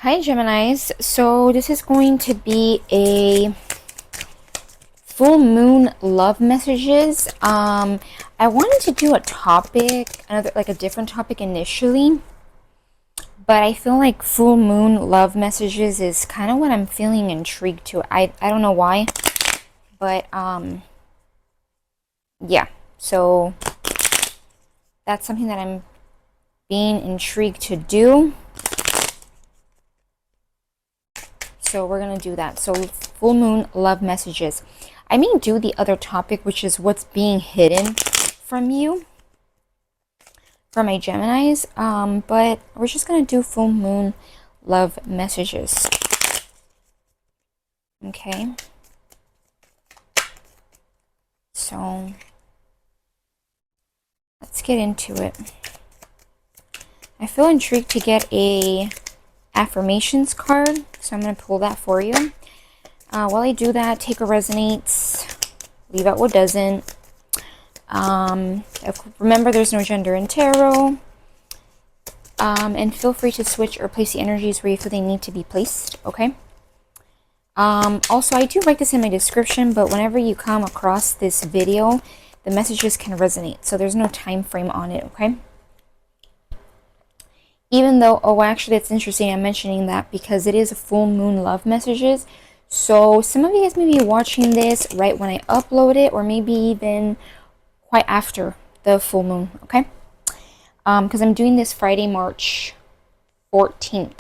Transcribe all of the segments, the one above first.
Hi Geminis. So this is going to be a full moon love messages. I wanted to do a topic, another like a different topic initially, but I feel like full moon love messages is kind of what I'm feeling intrigued to. I don't know why, but yeah. So that's something that I'm being intrigued to do. So we're going to do that. So full moon love messages. I may do the other topic, which is what's being hidden from you, from my Geminis. But we're just going to do full moon love messages. Okay. So let's get into it. I feel intrigued to get a affirmations card, so I'm going to pull that for you. While I do that, take what resonates, leave out what doesn't. Remember, there's no gender in tarot. And feel free to switch or place the energies where you feel they need to be placed, okay? Also, I do write this in my description, but whenever you come across this video, the messages can resonate, so there's no time frame on it, okay? Even though, oh, actually, it's interesting I'm mentioning that because it is a full moon love messages. So some of you guys may be watching this right when I upload it, or maybe even quite after the full moon, okay? Because I'm doing this Friday, March 14th,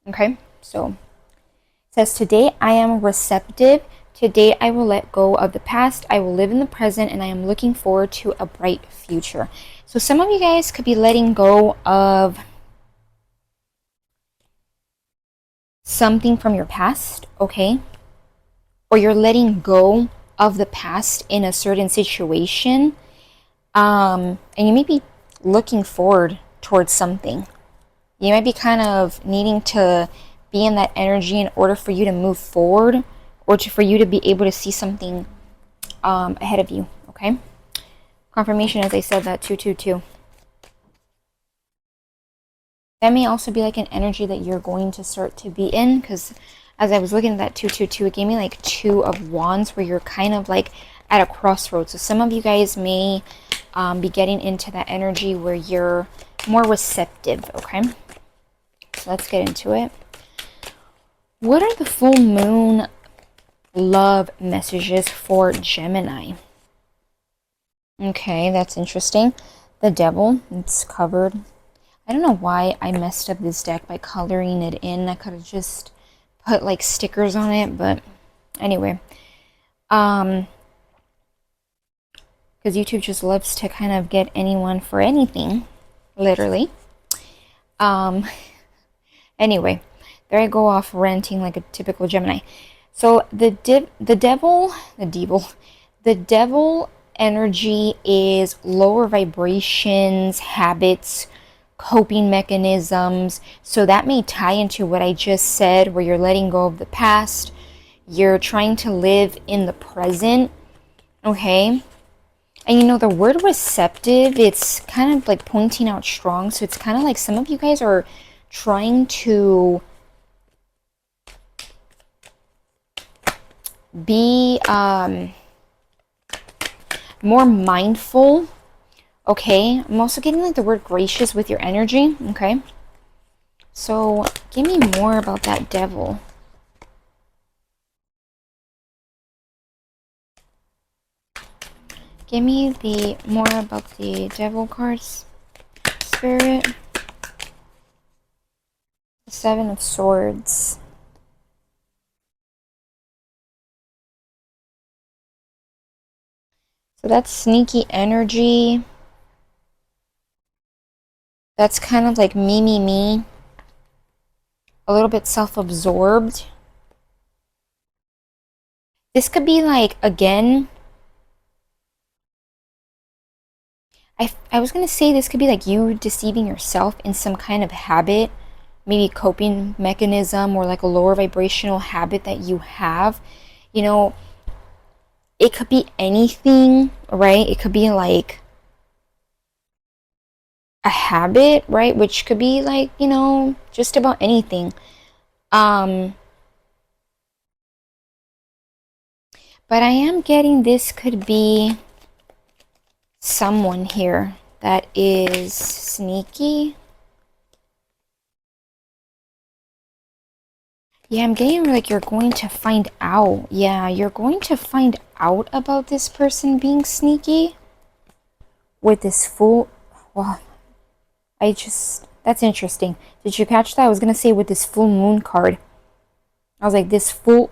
okay? So it says, today I am receptive. Today I will let go of the past. I will live in the present, and I am looking forward to a bright future. So some of you guys could be letting go of something from your past, okay? Or you're letting go of the past in a certain situation. And you may be looking forward towards something. You might be kind of needing to be in that energy in order for you to move forward, or for you to be able to see something ahead of you, okay? Confirmation, as I said, that 222. That may also be like an energy that you're going to start to be in, because as I was looking at that 222, it gave me like 2 of wands, where you're kind of like at a crossroads. So some of you guys may be getting into that energy where you're more receptive, okay? So let's get into it. What are the full moon love messages for Gemini? Okay, that's interesting. The Devil, it's covered. I don't know why I messed up this deck by coloring it in. I could have just put like stickers on it, but anyway. Because YouTube just loves to kind of get anyone for anything, literally. Anyway, there I go off ranting like a typical Gemini. So the devil energy is lower vibrations, habits, coping mechanisms. So that may tie into what I just said, where you're letting go of the past, you're trying to live in the present, okay? And you know, the word receptive, it's kind of like pointing out strong. So it's kind of like some of you guys are trying to be more mindful, okay? I'm also getting like the word gracious with your energy, okay? So give me more about that Devil. Give me the more about the Devil cards, Spirit. The 7 of Swords. So that's sneaky energy. That's kind of like me. A little bit self-absorbed. This could be like, again, I was going to say this could be like you deceiving yourself in some kind of habit, maybe coping mechanism, or like a lower vibrational habit that you have. You know, it could be anything, right? It could be like a habit, right? Which could be like, just about anything. Um, but I am getting this could be someone here that is sneaky. Yeah, I'm getting like you're going to find out. Yeah, you're going to find out about this person being sneaky with this full. Well, that's interesting. Did you catch that? I was going to say with this full moon card. I was like, this full,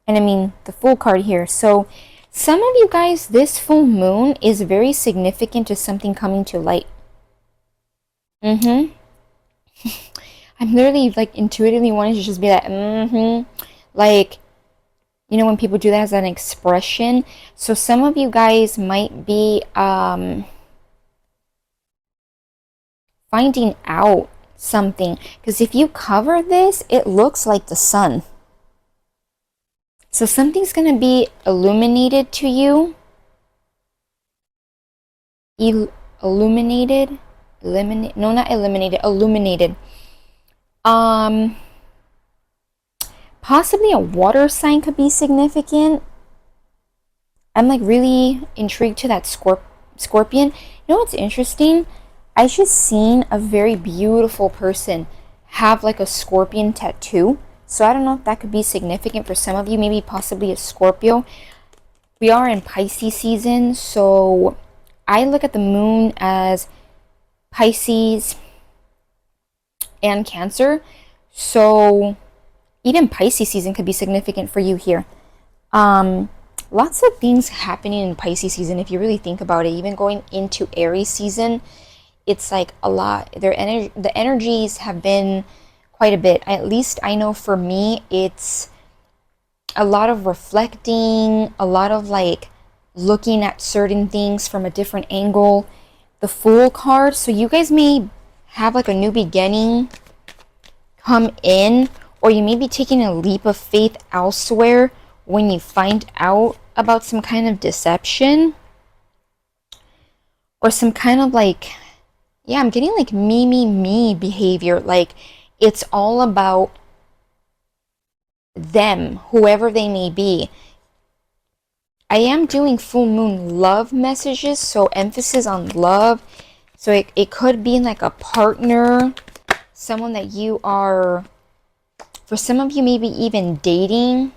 and I mean the full card here. So, some of you guys, this full moon is very significant to something coming to light. Mm-hmm. I'm literally like intuitively wanting to just be like, mm-hmm. Like, when people do that as an expression. So some of you guys might be finding out something. Because if you cover this, it looks like the sun. So something's going to be illuminated to you. Illuminated? No, not eliminated. Illuminated. Possibly a water sign could be significant. I'm like really intrigued to that scorpion. You know what's interesting? I just seen a very beautiful person have like a scorpion tattoo. So I don't know if that could be significant for some of you, maybe possibly a Scorpio. We are in Pisces season, so I look at the moon as Pisces and Cancer. So even Pisces season could be significant for you here. Lots of things happening in Pisces season if you really think about it. Even going into Aries season, it's like a lot. The energies have been quite a bit. At least I know for me, it's a lot of reflecting, a lot of like looking at certain things from a different angle. The Fool card. So you guys may have like a new beginning come in, or you may be taking a leap of faith elsewhere when you find out about some kind of deception or some kind of like, yeah, I'm getting like me behavior. Like it's all about them, whoever they may be. I am doing full moon love messages, so emphasis on love. So it could be like a partner, someone that you are, for some of you, maybe even dating,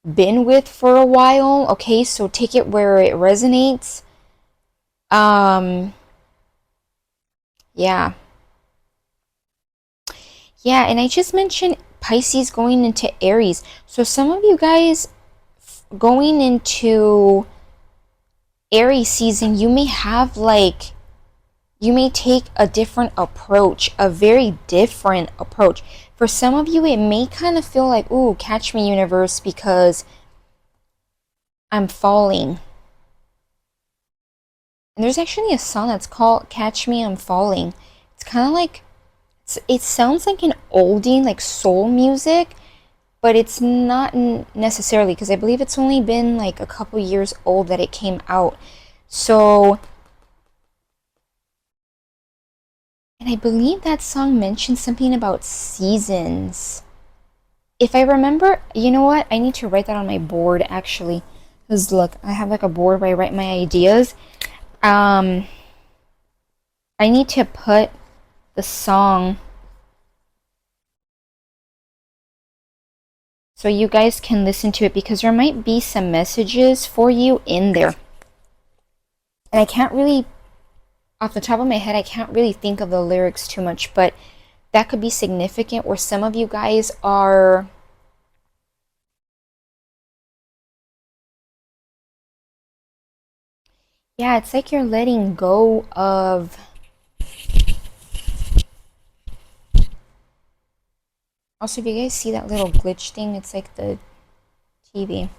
been with for a while. Okay, so take it where it resonates. Yeah. Yeah, and I just mentioned Pisces going into Aries. So some of you guys going into Aries season, you may have like, you may take a different approach, a very different approach. For some of you, it may kind of feel like, ooh, catch me, universe, because I'm falling. And there's actually a song that's called Catch Me, I'm Falling. It's kind of like, it sounds like an oldie, like soul music, but it's not necessarily, because I believe it's only been like a couple years old that it came out. So, and I believe that song mentioned something about seasons. If I remember, you know what? I need to write that on my board actually. Because look, I have like a board where I write my ideas. I need to put the song so you guys can listen to it, because there might be some messages for you in there. And I can't really, off the top of my head, I can't really think of the lyrics too much, but that could be significant where some of you guys are, yeah, it's like you're letting go of, also if you guys see that little glitch thing, it's like the TV.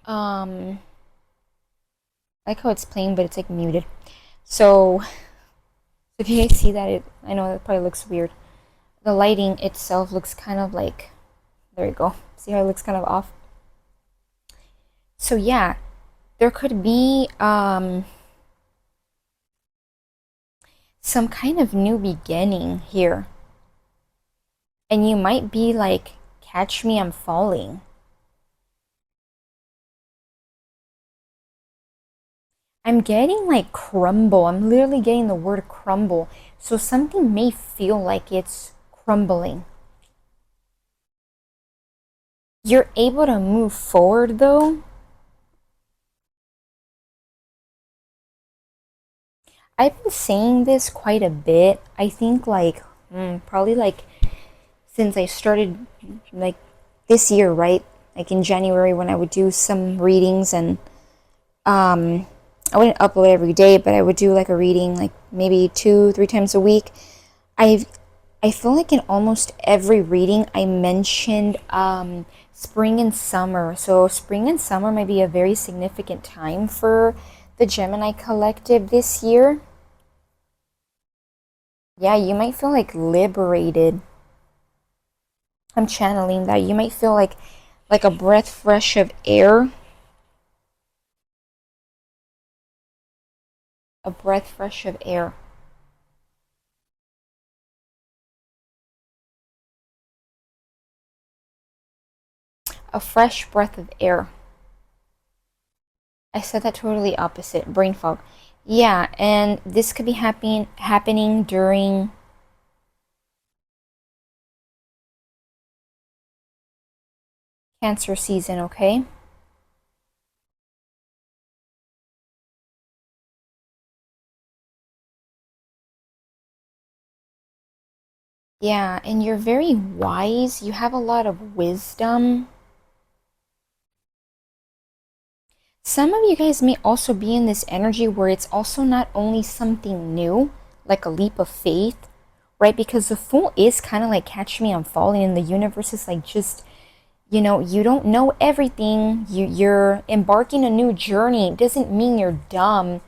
I like how it's playing, but it's like muted. So if you guys see that, I know that probably looks weird. The lighting itself looks kind of like, there you go. See how it looks kind of off? So yeah, there could be some kind of new beginning here. And you might be like, catch me, I'm falling. I'm getting like crumble. I'm literally getting the word crumble. So something may feel like it's crumbling. You're able to move forward though. I've been saying this quite a bit. I think like probably like since I started like this year, right? Like in January when I would do some readings and I wouldn't upload every day, but I would do like a reading like maybe 2, 3 times a week. I I feel like in almost every reading I mentioned spring and summer. So spring and summer might be a very significant time for the Gemini collective this year. Yeah, you might feel like liberated. I'm channeling that. You might feel like a breath fresh of air. A breath fresh of air. A fresh breath of air. I said that totally opposite. Brain fog. Yeah, and this could be happening during Cancer season, okay? Yeah, and you're very wise. You have a lot of wisdom. Some of you guys may also be in this energy where it's also not only something new, like a leap of faith, right? Because the Fool is kind of like catch me, I'm falling, and the universe is like just, you don't know everything. You're embarking a new journey. It doesn't mean you're dumb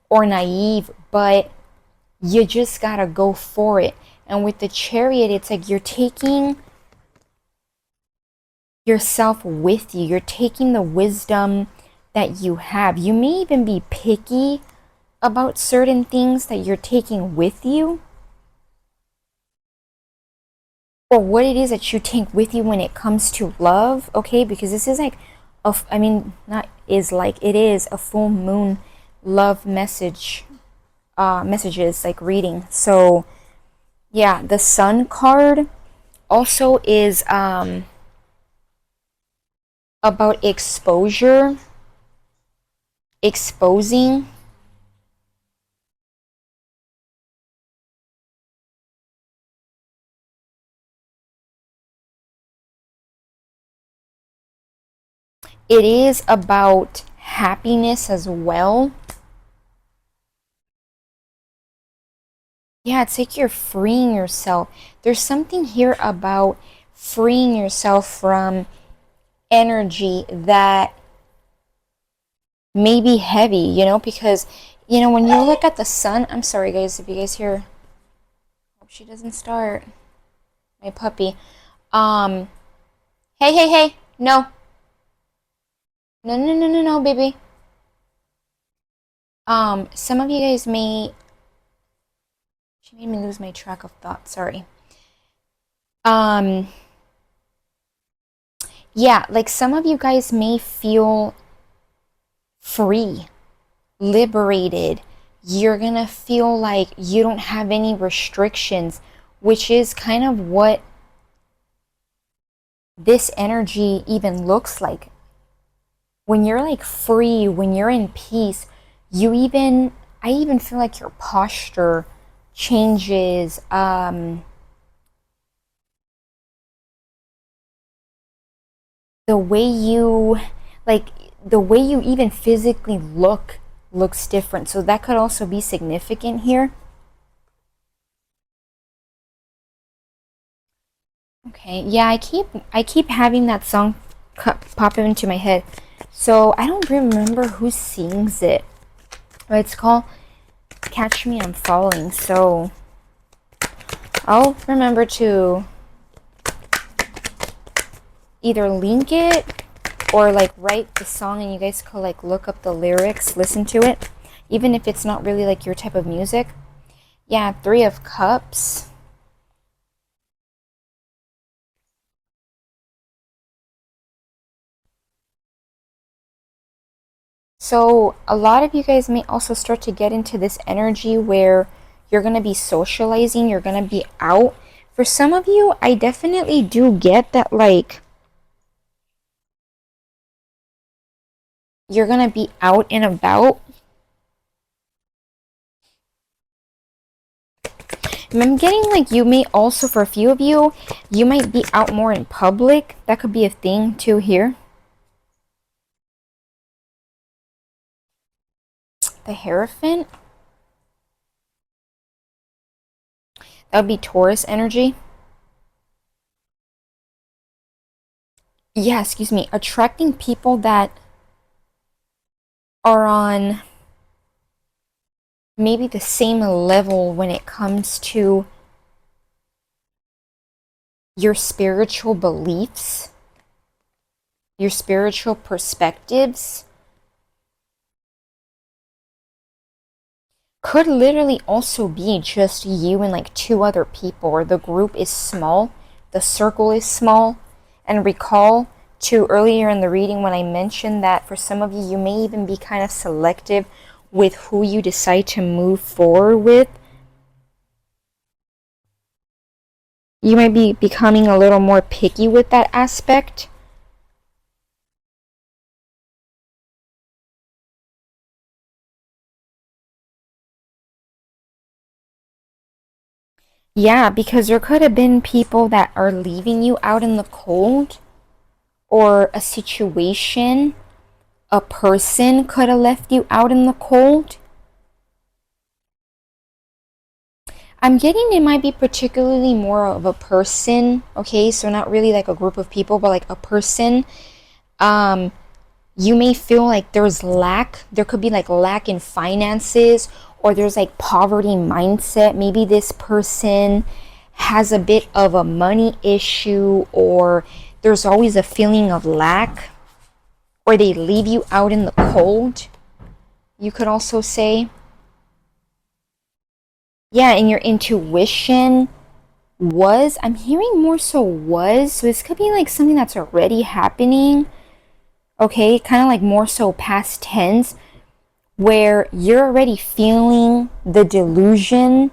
or naive, but you just gotta go for it. And with the Chariot, it's like you're taking yourself with you. You're taking the wisdom that you have. You may even be picky about certain things that you're taking with you, or what it is that you take with you when it comes to love, okay? Because this is like, not is like, it is a full moon love messages, like reading. So, yeah, the Sun card also is about exposure, exposing. It is about happiness as well. Yeah, it's like you're freeing yourself. There's something here about freeing yourself from energy that may be heavy, because, when you look at the sun, I'm sorry guys, if you guys hear, hope she doesn't start, my puppy. Hey, hey, hey, no. No, no, no, no, no, baby. Some of you guys may, she made me lose my track of thought, sorry. Yeah, like some of you guys may feel free, liberated. You're gonna feel like you don't have any restrictions, which is kind of what this energy even looks like. When you're like free, when you're in peace, I even feel like your posture changes. The way you like the way you even physically looks different, so that could also be significant here. Okay, yeah, I keep having that song pop into my head, so I don't remember who sings it, but it's called Catch Me, I'm Falling. So I'll remember to either link it or like write the song, and you guys could like look up the lyrics, listen to it, even if it's not really like your type of music. Yeah, Three of Cups. So, a lot of you guys may also start to get into this energy where you're going to be socializing, you're going to be out. For some of you, I definitely do get that, like, you're going to be out and about. And I'm getting like you may also, for a few of you, you might be out more in public. That could be a thing too here. The Hierophant. That would be Taurus energy. Yeah, excuse me. Attracting people that are on maybe the same level when it comes to your spiritual beliefs, your spiritual perspectives. Could literally also be just you and like two other people, or the group is small, the circle is small. And recall to earlier in the reading when I mentioned that for some of you, you may even be kind of selective with who you decide to move forward with. You might be becoming a little more picky with that aspect. Yeah, because there could have been people that are leaving you out in the cold, or a situation, a person could have left you out in the cold. I'm getting it might be particularly more of a person, okay? So not really like a group of people, but like a person. Um, you may feel like there's lack. There could be like lack in finances, or there's like poverty mindset. Maybe this person has a bit of a money issue, or there's always a feeling of lack, or they leave you out in the cold. You could also say, yeah, and your intuition was, I'm hearing more so was, so this could be like something that's already happening, okay, kind of like more so past tense, where you're already feeling the delusion,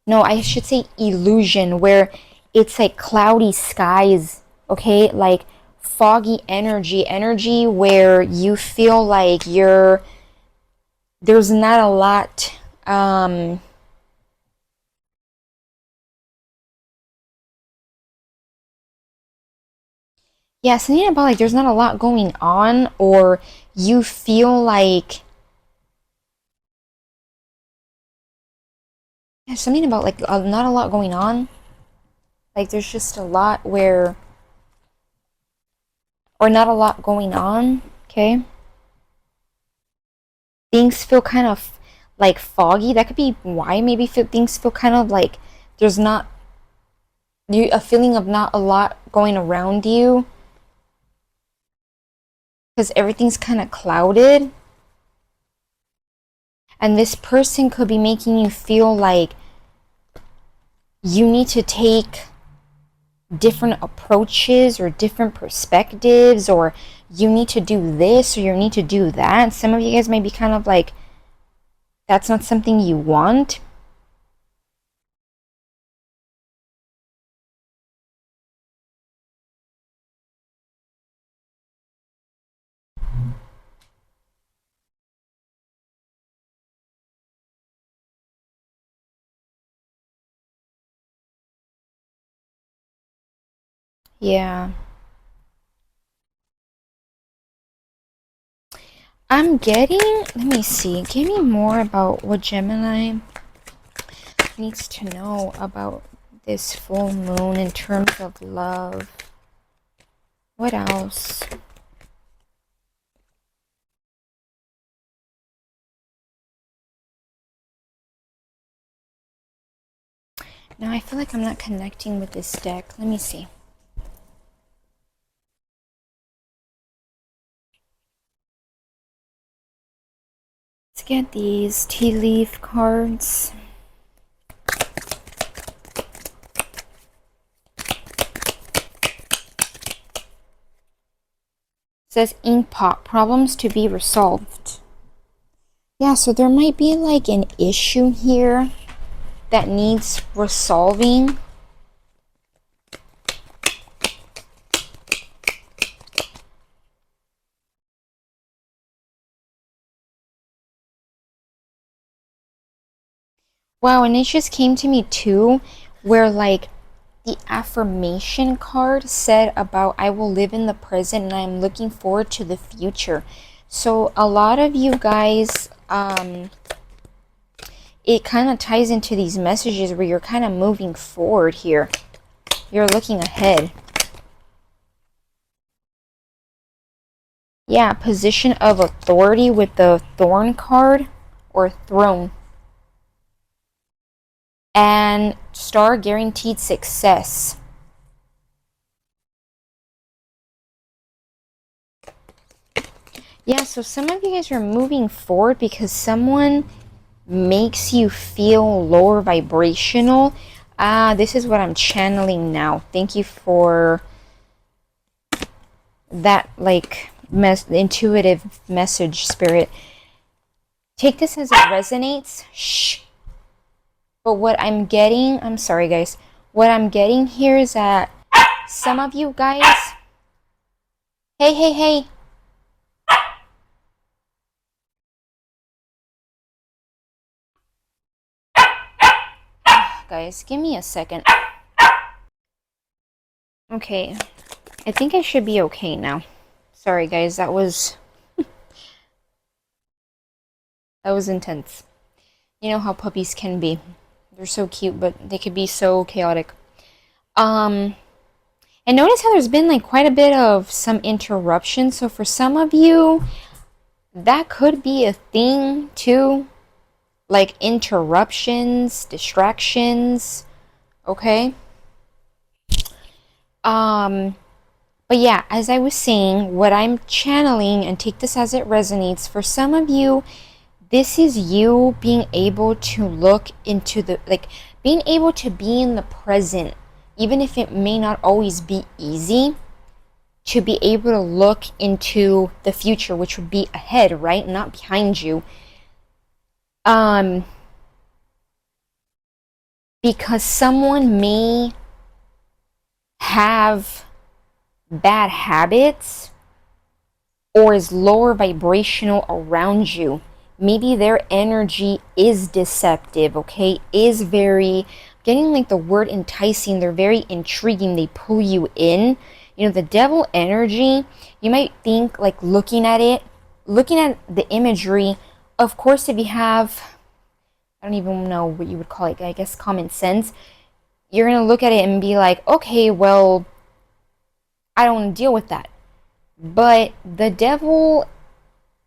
no, I should say illusion, where it's like cloudy skies, okay, like foggy energy where you feel like there's not a lot, yeah, something about like there's not a lot going on, or you feel like, yeah, something about like not a lot going on. Like there's just a lot where, or not a lot going on, okay? Things feel kind of like foggy. That could be why maybe things feel kind of like there's not a feeling of not a lot going around you, because everything's kind of clouded. And this person could be making you feel like you need to take different approaches or different perspectives, or you need to do this or you need to do that. Some of you guys may be kind of like, that's not something you want. Yeah. I'm getting, let me see, give me more about what Gemini needs to know about this full moon in terms of love. What else? Now I feel like I'm not connecting with this deck. Let me see. get these tea leaf cards. It says ink pot, problems to be resolved. Yeah, so there might be like an issue here that needs resolving. Wow, and it just came to me too, where like the affirmation card said about I will live in the present and I'm looking forward to the future. So a lot of you guys, it kind of ties into these messages where you're kind of moving forward here. You're looking ahead. Yeah, position of authority with the thorn card or throne. And star guaranteed success. Yeah, so some of you guys are moving forward because someone makes you feel lower vibrational. This is what I'm channeling now. Thank you for that, like, intuitive message, Spirit. Take this as it resonates. Shh. But what I'm getting, I'm sorry guys, what I'm getting here is that some of you guys, hey. Guys, give me a second. Okay, I think I should be okay now. Sorry guys, that was intense. You know how puppies can be. They're so cute, but they could be so chaotic. And notice how there's been like quite a bit of some interruption. So for some of you, that could be a thing too. Like interruptions, distractions, okay? But yeah, as I was saying, what I'm channeling, and take this as it resonates, for some of you, this is you being able to look into the, like, being able to be in the present, even if it may not always be easy, to be able to look into the future, which would be ahead, right? Not behind you. Because someone may have bad habits or is lower vibrational around you. Maybe their energy is deceptive, okay? Is very, getting like the word enticing, they're very intriguing, they pull you in. You know, the devil energy, you might think like looking at the imagery, of course, if you have, I don't even know what you would call it, I guess common sense, you're going to look at it and be like, okay, well, I don't want to deal with that. But the devil,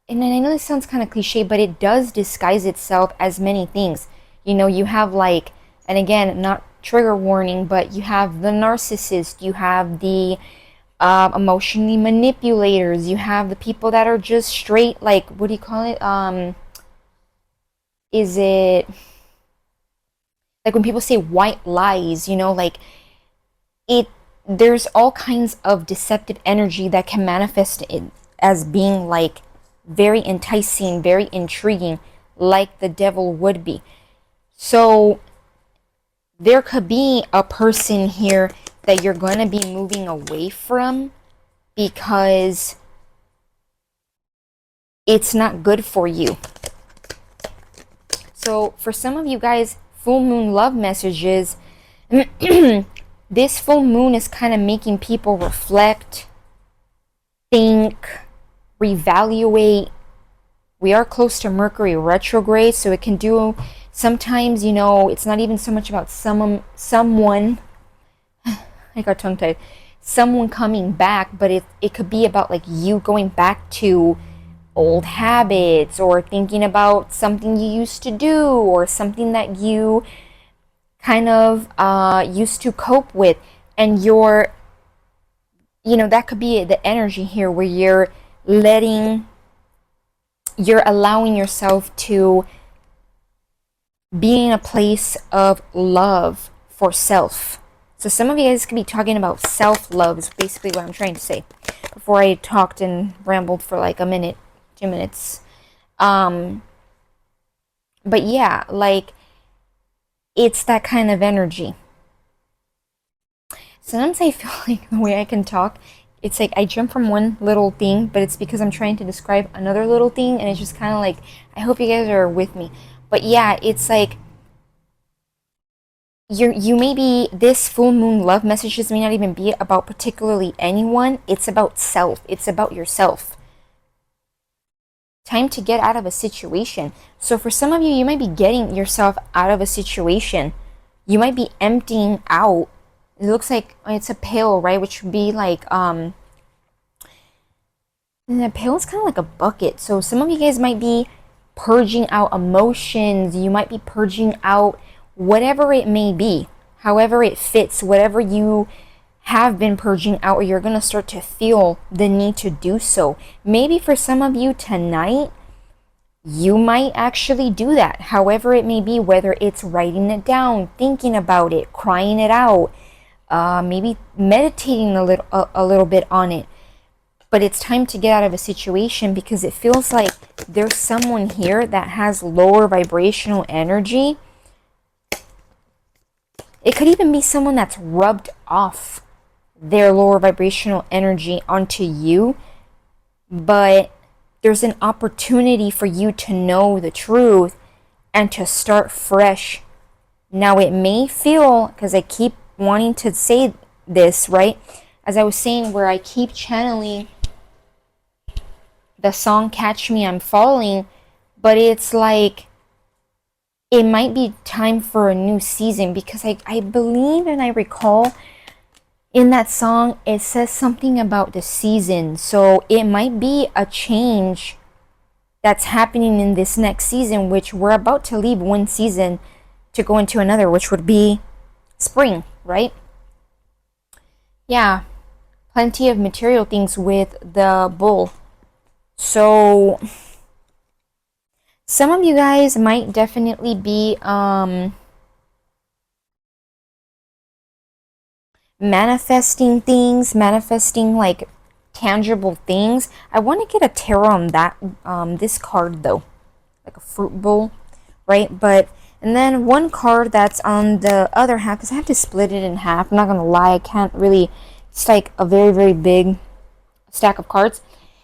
and I know this sounds kind of cliche, but it does disguise itself as many things. You know, you have like, and again, not trigger warning, but you have the narcissist, you have the emotionally manipulators, you have the people that are just straight, like, what do you call it? Is it like when people say white lies, you know, like there's all kinds of deceptive energy that can manifest it as being like very enticing, very intriguing, like the devil would be. So there could be a person here that you're going to be moving away from because it's not good for you. So for some of you guys, full moon love messages, this full moon is kind of making people reflect, think, reevaluate. We are close to Mercury retrograde, so it can do, sometimes, you know, it's not even so much about someone I got tongue-tied, someone coming back, but it could be about like you going back to old habits, or thinking about something you used to do, or something that you kind of used to cope with, and you're, you know, that could be the energy here where you're letting you're allowing yourself to be in a place of love for self. So some of you guys could be talking about self-love is basically what I'm trying to say. Before I talked and rambled for like a minute, 2 minutes. But yeah, like it's that kind of energy. Sometimes I feel like the way I can talk, it's like I jump from one little thing, but it's because I'm trying to describe another little thing, and it's just kind of like, I hope you guys are with me. But yeah, it's like you may be, this full moon love messages may not even be about particularly anyone. It's about self. It's about yourself. Time to get out of a situation. So for some of you, you might be getting yourself out of a situation. You might be emptying out. It looks like it's a pail, right? Which would be like and the pail is kind of like a bucket. So some of you guys might be purging out emotions. You might be purging out whatever it may be, however it fits, whatever you have been purging out, or you're going to start to feel the need to do so. Maybe for some of you tonight, you might actually do that, however it may be, whether it's writing it down, thinking about it, crying it out, maybe meditating a little bit on it. But it's time to get out of a situation because it feels like there's someone here that has lower vibrational energy. It could even be someone that's rubbed off their lower vibrational energy onto you, but there's an opportunity for you to know the truth and to start fresh. Now it may feel, because I keep wanting to say this, right? As I was saying, where I keep channeling the song Catch Me, I'm Falling, but it's like it might be time for a new season, because I believe and I recall in that song it says something about the season. So it might be a change that's happening in this next season, which we're about to leave one season to go into another, which would be spring, right? Yeah, plenty of material things with the bull. So some of you guys might definitely be manifesting things, manifesting like tangible things. I want to get a tarot on that this card though, like a fruit bowl, right? But and then one card that's on the other half, because I have to split it in half. I'm not gonna lie, I can't really. It's like a very, very big stack of cards.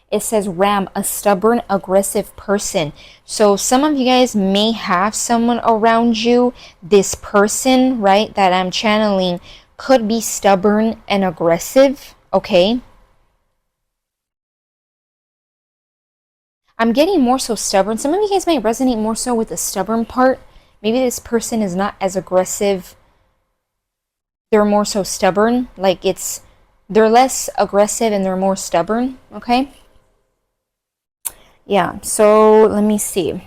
It says Ram, a stubborn, aggressive person. So some of you guys may have someone around you. This person, right, that I'm channeling could be stubborn and aggressive, okay? I'm getting more so stubborn. Some of you guys might resonate more so with the stubborn part. Maybe this person is not as aggressive. They're more so stubborn. Like they're less aggressive and they're more stubborn, okay? Yeah, so let me see.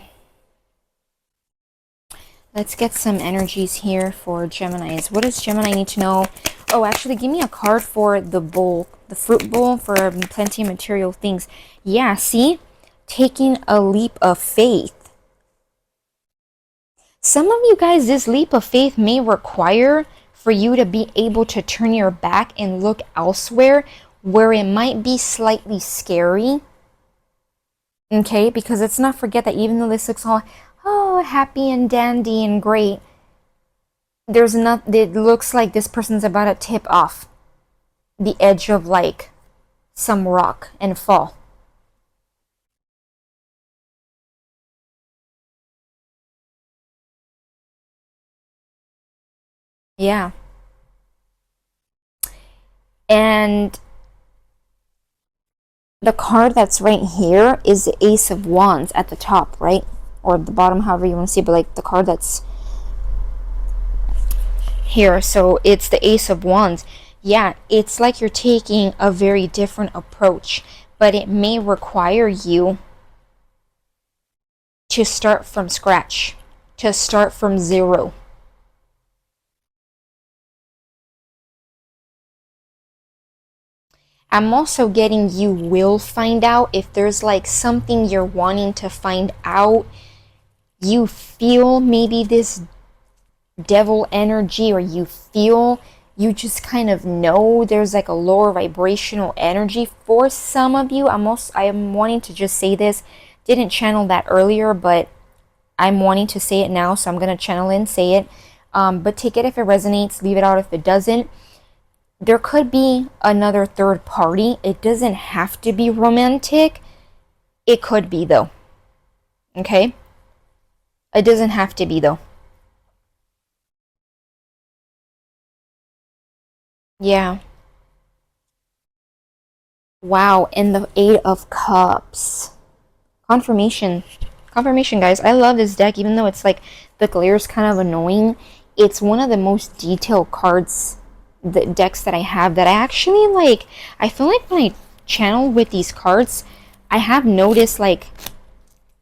Let's get some energies here for Geminis. What does Gemini need to know? Oh, actually, give me a card for the bowl, the fruit bowl, for plenty of material things. Yeah, see? Taking a leap of faith. Some of you guys, this leap of faith may require for you to be able to turn your back and look elsewhere where it might be slightly scary. Okay, because let's not forget that even though this looks all happy and dandy and great, it looks like this person's about to tip off the edge of like some rock and fall. Yeah. And the card that's right here is the Ace of Wands at the top, right? Or the bottom, however you want to see, but like the card that's here. So it's the Ace of Wands. Yeah, it's like you're taking a very different approach, but it may require you to start from scratch, to start from zero. I'm also getting you will find out. If there's like something you're wanting to find out, you feel maybe this devil energy, or you just kind of know there's like a lower vibrational energy for some of you. I am wanting to just say this. Didn't channel that earlier, but I'm wanting to say it now, so I'm going to channel it and say it. But take it if it resonates, leave it out if it doesn't. There could be another third party. It doesn't have to be romantic. It could be, though. Okay? It doesn't have to be, though. Yeah. Wow, and the Eight of Cups. Confirmation. Confirmation, guys. I love this deck, even though it's like the glare is kind of annoying. It's one of the most detailed cards, the decks that I have, that I actually like. I feel like when I channel with these cards, I have noticed like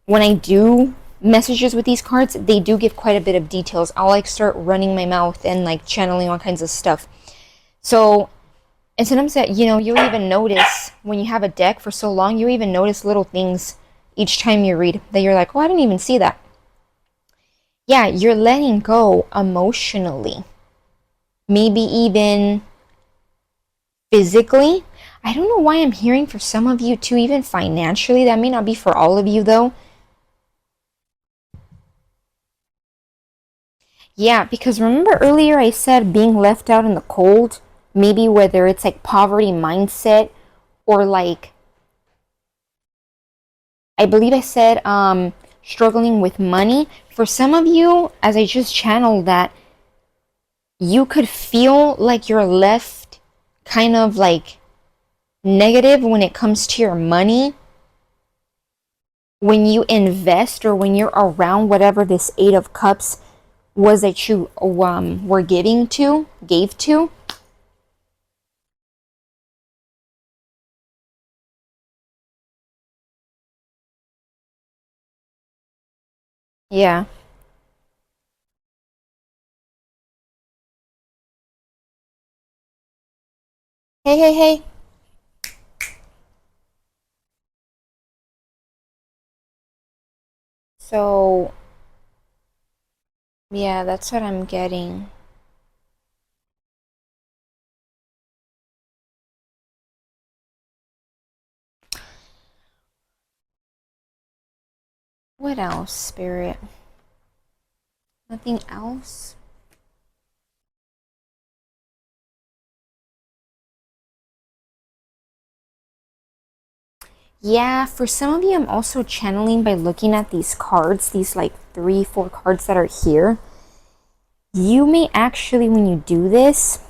when I do messages with these cards, they do give quite a bit of details. I'll like start running my mouth and like channeling all kinds of stuff. So, and sometimes that, you'll even notice when you have a deck for so long, you even notice little things each time you read that you're like, oh, I didn't even see that. Yeah, you're letting go emotionally. Maybe even physically. I don't know why I'm hearing for some of you too, even financially. That may not be for all of you though. Yeah, because remember earlier I said being left out in the cold? Maybe whether it's like poverty mindset, or like, I believe I said struggling with money. For some of you, as I just channeled that, you could feel like you're left kind of like negative when it comes to your money. When you invest, or when you're around whatever this Eight of Cups was that you were gave to. Yeah. Hey, hey, hey. So, yeah, that's what I'm getting. What else, Spirit? Nothing else? Yeah, for some of you, I'm also channeling by looking at these cards, these like 3, 4 cards that are here. You may actually, when you do this,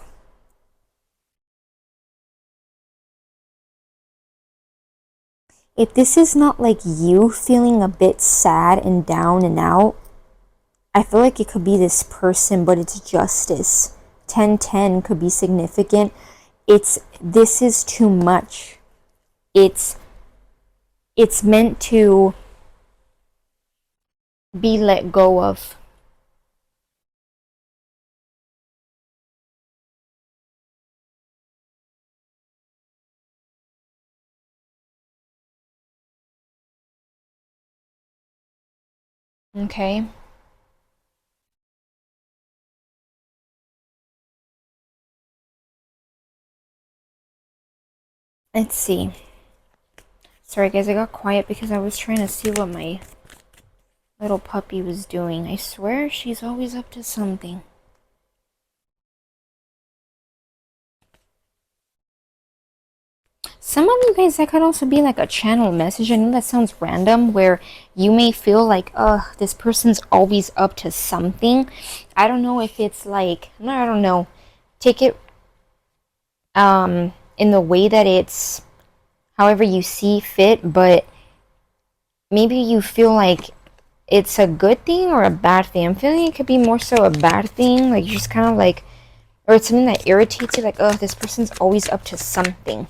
if this is not like you feeling a bit sad and down and out, I feel like it could be this person, but it's justice. 1010 could be significant. This is too much. It's meant to be let go of. Okay? Let's see. Sorry guys, I got quiet because I was trying to see what my little puppy was doing. I swear she's always up to something. Some of you guys, that could also be like a channel message. I know that sounds random, where you may feel like, this person's always up to something. I don't know if it's like, no, I don't know. Take it in the way that it's however you see fit, but maybe you feel like it's a good thing or a bad thing. I'm feeling it could be more so a bad thing. Like, you're just kind of like, or it's something that irritates you, like, oh, this person's always up to something.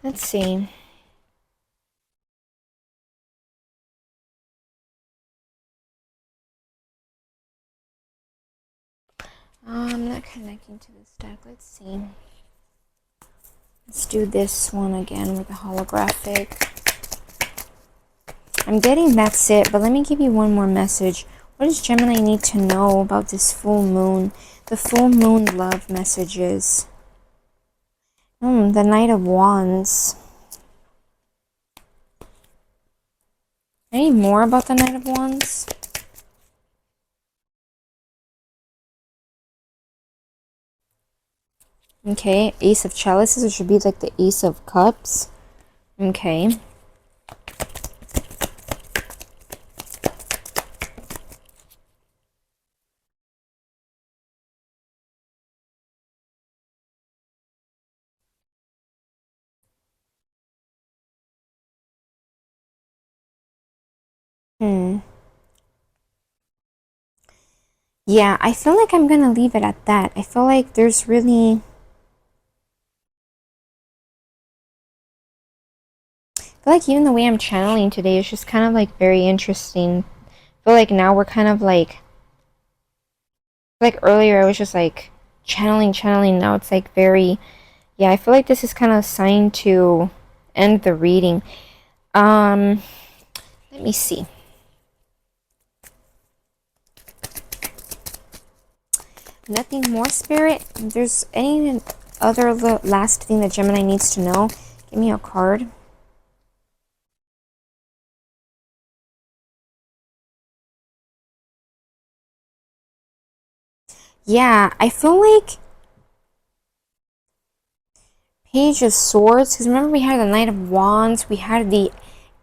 Let's see. I'm not connecting to this deck. Let's see. Let's do this one again with the holographic. I'm getting that's it, but let me give you one more message. What does Gemini need to know about this full moon? The full moon love messages. The Knight of Wands. Any more about the Knight of Wands? Okay, Ace of Chalices, it should be like the Ace of Cups. Okay. Yeah, I feel like I'm gonna leave it at that. I feel like there's really... I feel like even the way I'm channeling today is just kind of like very interesting. I feel like now we're kind of like earlier I was just like channeling. Now it's like very... Yeah, I feel like this is kind of a sign to end the reading. Let me see. Nothing more, Spirit? If there's any other last thing that Gemini needs to know, give me a card. Yeah, I feel like Page of Swords, because remember we had the Knight of Wands, we had the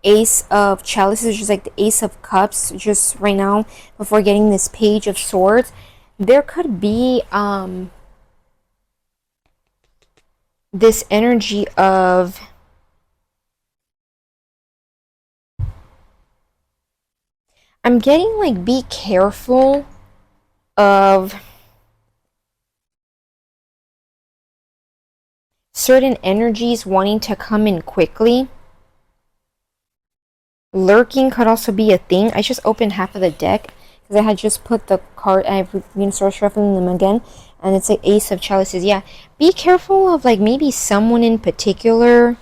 Ace of Chalices, which is like the Ace of Cups, just right now, before getting this Page of Swords. There could be, this energy of... I'm getting like, be careful of certain energies wanting to come in quickly. Lurking could also be a thing. I just opened half of the deck because I had just put the card, I've been sort of shuffling them again, and it's like Ace of Chalices. Yeah, be careful of like maybe someone in particular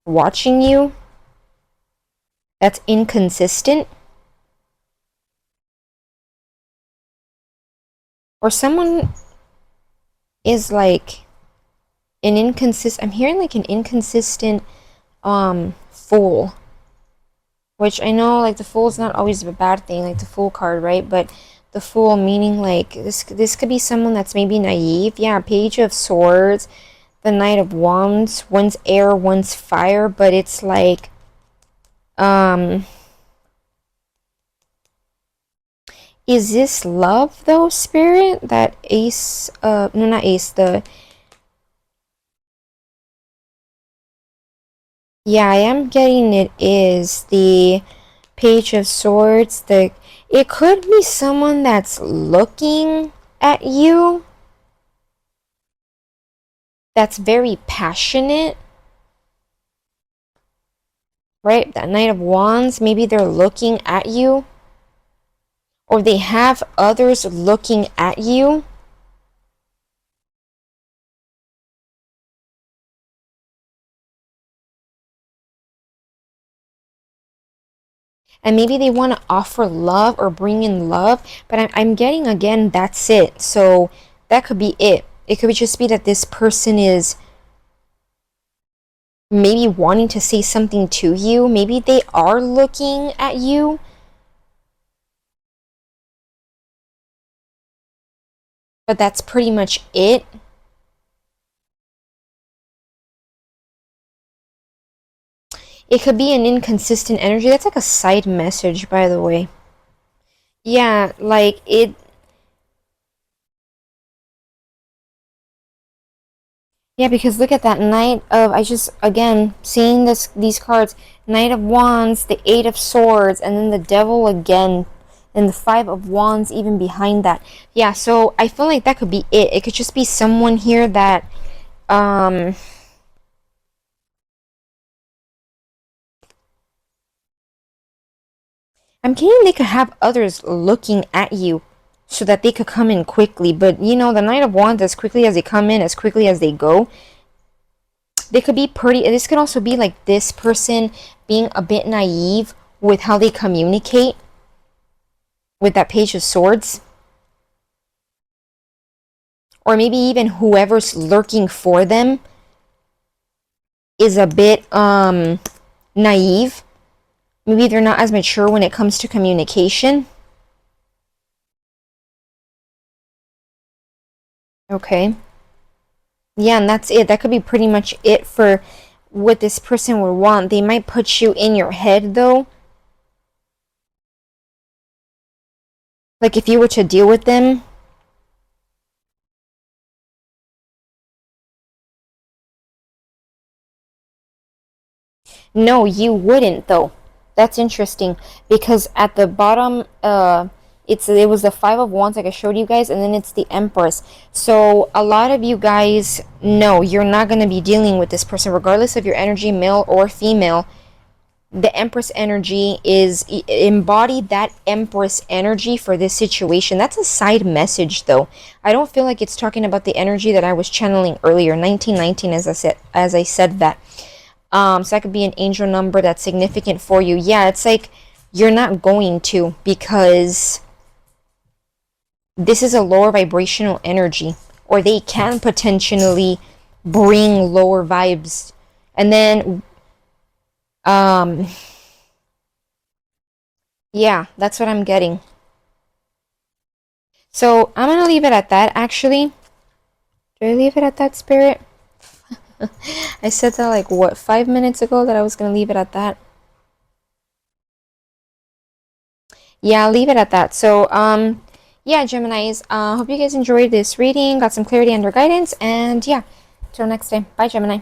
watching you that's inconsistent, or someone is like an inconsistent... I'm hearing like an inconsistent fool, which I know like the fool is not always a bad thing, like the Fool card, right? But the Fool meaning like this could be someone that's maybe naive. Yeah, Page of Swords, the Knight of Wands, one's air, one's fire, but it's like is this love though, Spirit? That Ace, no, not Ace, the... Yeah, I am getting it is the Page of Swords. It could be someone that's looking at you, that's very passionate, right? That Knight of Wands, maybe they're looking at you, or they have others looking at you. And maybe they want to offer love or bring in love, but I'm getting again, that's it. So that could be it. It could just be that this person is maybe wanting to say something to you. Maybe they are looking at you. But that's pretty much it. It could be an inconsistent energy. That's like a side message, by the way. Yeah, like it... Yeah, because look at that Knight of... I just, again, seeing these cards. Knight of Wands, the Eight of Swords, and then the Devil again. And the Five of Wands even behind that. Yeah, so I feel like that could be it. It could just be someone here that... I'm getting they could have others looking at you. so that they could come in quickly. But you know, the Knight of Wands, as quickly as they come in, as quickly as they go, they could be pretty. This could also be like this person being a bit naive with how they communicate with that Page of Swords. Or maybe even whoever's lurking for them is a bit naive. Maybe they're not as mature when it comes to communication. Okay. Yeah, and that's it. That could be pretty much it for what this person would want. They might put you in your head, though. Like, if you were to deal with them. No, you wouldn't, though. That's interesting. Because at the bottom, it was the Five of Wands like I showed you guys, and then it's the Empress. So a lot of you guys know you're not going to be dealing with this person, regardless of your energy, male or female. The Empress energy is embody that Empress energy for this situation. That's a side message, though. I don't feel like it's talking about the energy that I was channeling earlier, 1919, as I said that. So that could be an angel number that's significant for you. Yeah, it's like you're not going to, because this is a lower vibrational energy, or they can potentially bring lower vibes. And then yeah, that's what I'm getting. So I'm gonna leave it at that, actually. Do I leave it at that, Spirit? I said that like, what, 5 minutes ago, that I was gonna leave it at that? Yeah, I'll leave it at that. So yeah, Geminis, hope you guys enjoyed this reading, got some clarity under guidance, and yeah, till next time. Bye, Gemini.